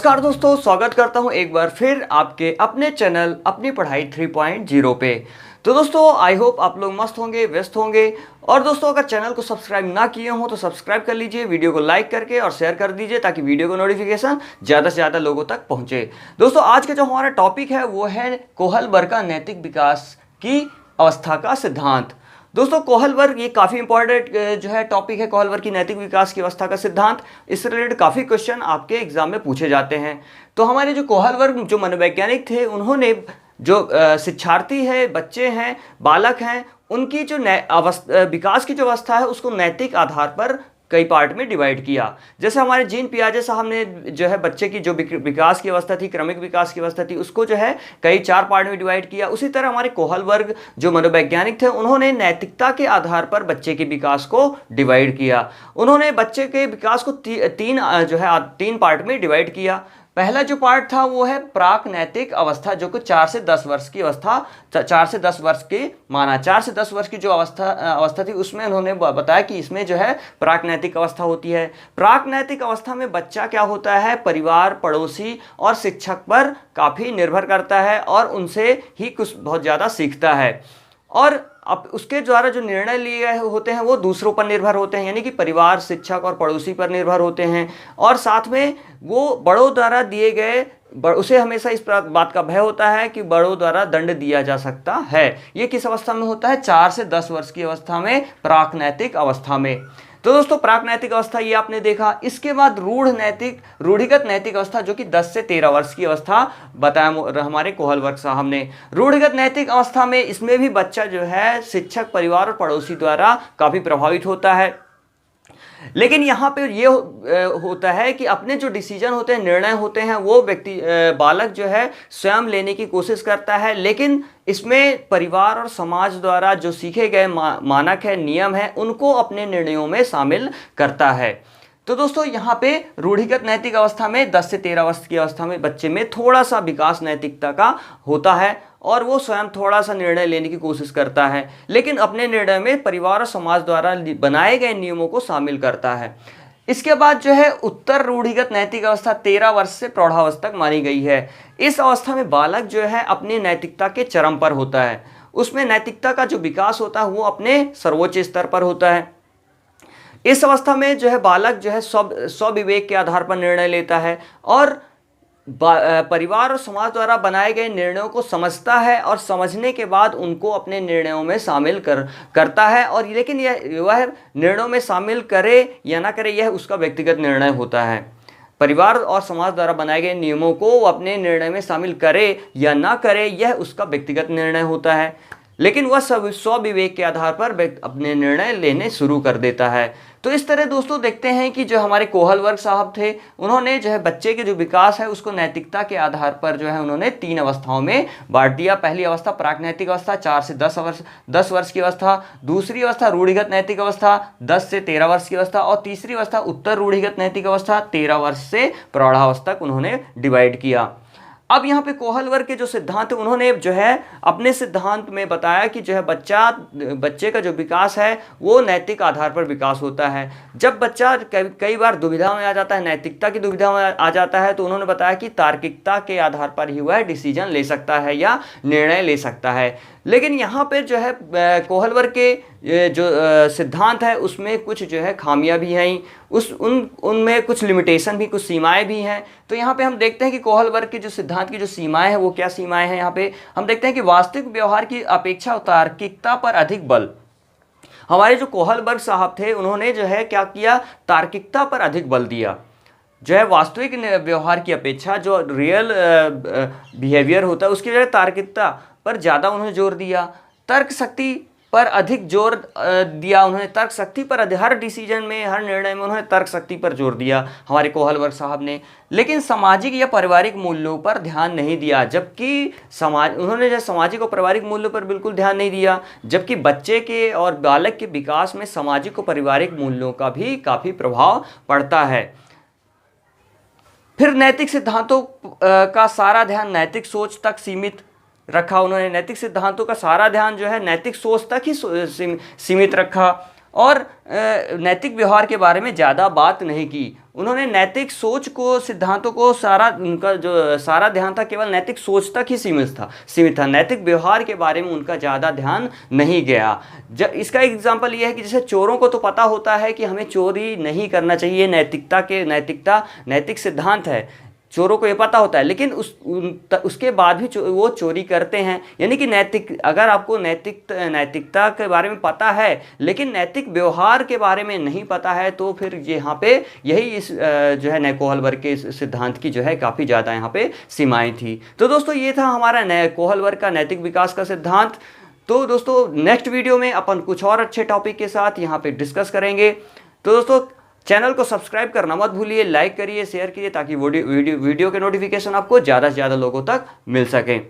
नमस्कार दोस्तों, स्वागत करता हूं एक बार फिर आपके अपने चैनल अपनी पढ़ाई 3.0 पे। तो दोस्तों आई होप आप लोग मस्त होंगे, व्यस्त होंगे। और दोस्तों अगर चैनल को सब्सक्राइब ना किए हो तो सब्सक्राइब कर लीजिए, वीडियो को लाइक करके और शेयर कर दीजिए ताकि वीडियो को नोटिफिकेशन ज़्यादा से ज़्यादा लोगों तक पहुँचे। दोस्तों आज का जो हमारा टॉपिक है वो है कोहलबर्ग का नैतिक विकास की अवस्था का सिद्धांत। दोस्तों कोहलबर्ग ये काफ़ी इंपॉर्टेंट जो है टॉपिक है, कोहलबर्ग की नैतिक विकास की अवस्था का सिद्धांत। इससे रिलेटेड काफ़ी क्वेश्चन आपके एग्जाम में पूछे जाते हैं। तो हमारे जो कोहलबर्ग जो मनोवैज्ञानिक थे, उन्होंने जो शिक्षार्थी है, बच्चे हैं, बालक हैं, उनकी जो विकास की जो अवस्था है उसको नैतिक आधार पर कई पार्ट में डिवाइड किया। जैसे हमारे जीन पियाजे साहब ने जो है बच्चे की जो विकास की अवस्था थी, क्रमिक विकास की अवस्था थी, उसको जो है कई 4 पार्ट में डिवाइड किया। उसी तरह हमारे कोहलबर्ग जो मनोवैज्ञानिक थे, उन्होंने नैतिकता के आधार पर बच्चे के विकास को डिवाइड किया। उन्होंने बच्चे के विकास को तीन पार्ट में डिवाइड किया। पहला जो पार्ट था वो है प्राक नैतिक अवस्था, जो कि 4 से 10 वर्ष की अवस्था, 4 से 10 वर्ष की माना 4 से 10 वर्ष की जो अवस्था थी, उसमें उन्होंने बताया कि इसमें जो है प्राक नैतिक अवस्था होती है। प्राक नैतिक अवस्था में बच्चा क्या होता है, परिवार, पड़ोसी और शिक्षक पर काफ़ी निर्भर करता है और उनसे ही कुछ बहुत ज़्यादा सीखता है। और अब उसके द्वारा जो निर्णय लिए गए होते हैं वो दूसरों पर निर्भर होते हैं, यानी कि परिवार, शिक्षक और पड़ोसी पर निर्भर होते हैं। और साथ में वो बड़ों द्वारा दिए गए, उसे हमेशा इस बात का भय होता है कि बड़ों द्वारा दंड दिया जा सकता है। ये किस अवस्था में होता है? 4 से 10 वर्ष की अवस्था में, प्राक-नैतिक अवस्था में। तो दोस्तों प्राक-नैतिक अवस्था ये आपने देखा। इसके बाद रूढ़िगत नैतिक अवस्था, जो कि 10 से 13 वर्ष की अवस्था बताया हमारे कोहलबर्ग साहब ने। रूढ़िगत नैतिक अवस्था में इसमें भी बच्चा जो है शिक्षक, परिवार और पड़ोसी द्वारा काफ़ी प्रभावित होता है। लेकिन यहाँ पे ये होता है कि अपने जो डिसीजन होते हैं, निर्णय होते हैं, वो बालक जो है स्वयं लेने की कोशिश करता है। लेकिन इसमें परिवार और समाज द्वारा जो सीखे गए मानक है, नियम है, उनको अपने निर्णयों में शामिल करता है। तो दोस्तों यहाँ पे रूढ़िगत नैतिक अवस्था में 10 से 13 वर्ष की अवस्था में बच्चे में थोड़ा सा विकास नैतिकता का होता है और वो स्वयं थोड़ा सा निर्णय लेने की कोशिश करता है, लेकिन अपने निर्णय में परिवार और समाज द्वारा बनाए गए नियमों को शामिल करता है। इसके बाद जो है उत्तर रूढ़िगत नैतिक अवस्था 13 वर्ष से प्रौढ़ावस्था तक मानी गई है। इस अवस्था में बालक जो है अपनी नैतिकता के चरम पर होता है। उसमें नैतिकता का जो विकास होता है वो अपने सर्वोच्च स्तर पर होता है। इस अवस्था में जो है बालक जो है स्वविवेक के आधार पर निर्णय लेता है और परिवार और समाज द्वारा बनाए गए निर्णयों को समझता है और समझने के बाद उनको अपने निर्णयों में शामिल करता है। और लेकिन वह निर्णयों में शामिल करे या ना करे, यह उसका व्यक्तिगत निर्णय होता है। परिवार और समाज द्वारा बनाए गए नियमों को वो अपने निर्णय में शामिल करे या ना करे, यह उसका व्यक्तिगत निर्णय होता है। लेकिन वह स्वविवेक के आधार पर अपने निर्णय लेने शुरू कर देता है। तो इस तरह दोस्तों देखते हैं कि जो हमारे कोहलबर्ग साहब थे, उन्होंने जो है बच्चे के जो विकास है उसको नैतिकता के आधार पर जो है उन्होंने 3 अवस्थाओं में बांट दिया। पहली अवस्था प्राक-नैतिक अवस्था 4 से 10 वर्ष की अवस्था, दूसरी अवस्था रूढ़िगत नैतिक अवस्था 10 से 13 वर्ष की अवस्था और तीसरी अवस्था उत्तर रूढ़िगत नैतिक अवस्था 13 वर्ष से प्रौढ़ावस्था तक उन्होंने डिवाइड किया। अब यहाँ पे कोहलबर्ग के जो सिद्धांत, उन्होंने जो है अपने सिद्धांत में बताया कि जो है बच्चे का जो विकास है वो नैतिक आधार पर विकास होता है। जब बच्चा कई बार दुविधा में आ जाता है, नैतिकता की दुविधा में आ जाता है, तो उन्होंने बताया कि तार्किकता के आधार पर ही वह डिसीजन ले सकता है या निर्णय ले सकता है। लेकिन यहाँ पे जो है कोहलबर्ग के जो सिद्धांत है उसमें कुछ जो है खामियां भी हैं, उनमें कुछ लिमिटेशन भी, कुछ सीमाएं भी हैं। तो यहाँ पे हम देखते हैं कि कोहलबर्ग के जो सिद्धांत की जो सीमाएं हैं वो क्या सीमाएं हैं। यहाँ पे हम देखते हैं कि वास्तविक व्यवहार की अपेक्षा तार्किकता पर अधिक बल। हमारे जो कोहलबर्ग साहब थे, उन्होंने जो है क्या किया, तार्किकता पर अधिक बल दिया। जो है वास्तविक व्यवहार की अपेक्षा जो रियल बिहेवियर होता है उसकी जो है तार्किकता पर ज़्यादा उन्होंने जोर दिया। तर्क शक्ति पर अधिक जोर दिया उन्होंने, तर्क शक्ति पर हर डिसीजन में, हर निर्णय में उन्होंने तर्क शक्ति पर जोर दिया हमारे कोहलबर्ग साहब ने। लेकिन सामाजिक या पारिवारिक मूल्यों पर ध्यान नहीं दिया, जबकि उन्होंने जो सामाजिक और पारिवारिक मूल्यों पर बिल्कुल ध्यान नहीं दिया, जबकि बच्चे के और बालक के विकास में सामाजिक और पारिवारिक मूल्यों का भी काफ़ी प्रभाव पड़ता है। फिर नैतिक सिद्धांतों का सारा ध्यान नैतिक सोच तक सीमित रखा। उन्होंने नैतिक सिद्धांतों का सारा ध्यान जो है नैतिक सोच तक ही सीमित रखा। और नैतिक व्यवहार के बारे में ज़्यादा बात नहीं की। उन्होंने नैतिक सोच को, सिद्धांतों को, सारा उनका जो सारा ध्यान था केवल नैतिक सोच तक ही सीमित था। नैतिक व्यवहार के बारे में उनका ज़्यादा ध्यान नहीं गया। इसका एग्जाम्पल ये है कि जैसे चोरों को तो पता होता है कि हमें चोरी नहीं करना चाहिए, नैतिक सिद्धांत है, चोरों को ये पता होता है, लेकिन उसके बाद भी वो चोरी करते हैं। यानी कि अगर आपको नैतिकता के बारे में पता है लेकिन नैतिक व्यवहार के बारे में नहीं पता है, तो फिर यहाँ पे यही इस जो है कोहलबर्ग के सिद्धांत की जो है काफ़ी ज़्यादा यहाँ पे सीमाएं थी। तो दोस्तों ये था हमारा कोहलबर्ग का नैतिक विकास का सिद्धांत। तो दोस्तों नेक्स्ट वीडियो में अपन कुछ और अच्छे टॉपिक के साथ यहाँ पे डिस्कस करेंगे। तो दोस्तों चैनल को सब्सक्राइब करना मत भूलिए, लाइक करिए, शेयर कीजिए, ताकि वीडियो के नोटिफिकेशन आपको ज़्यादा से ज़्यादा लोगों तक मिल सकें।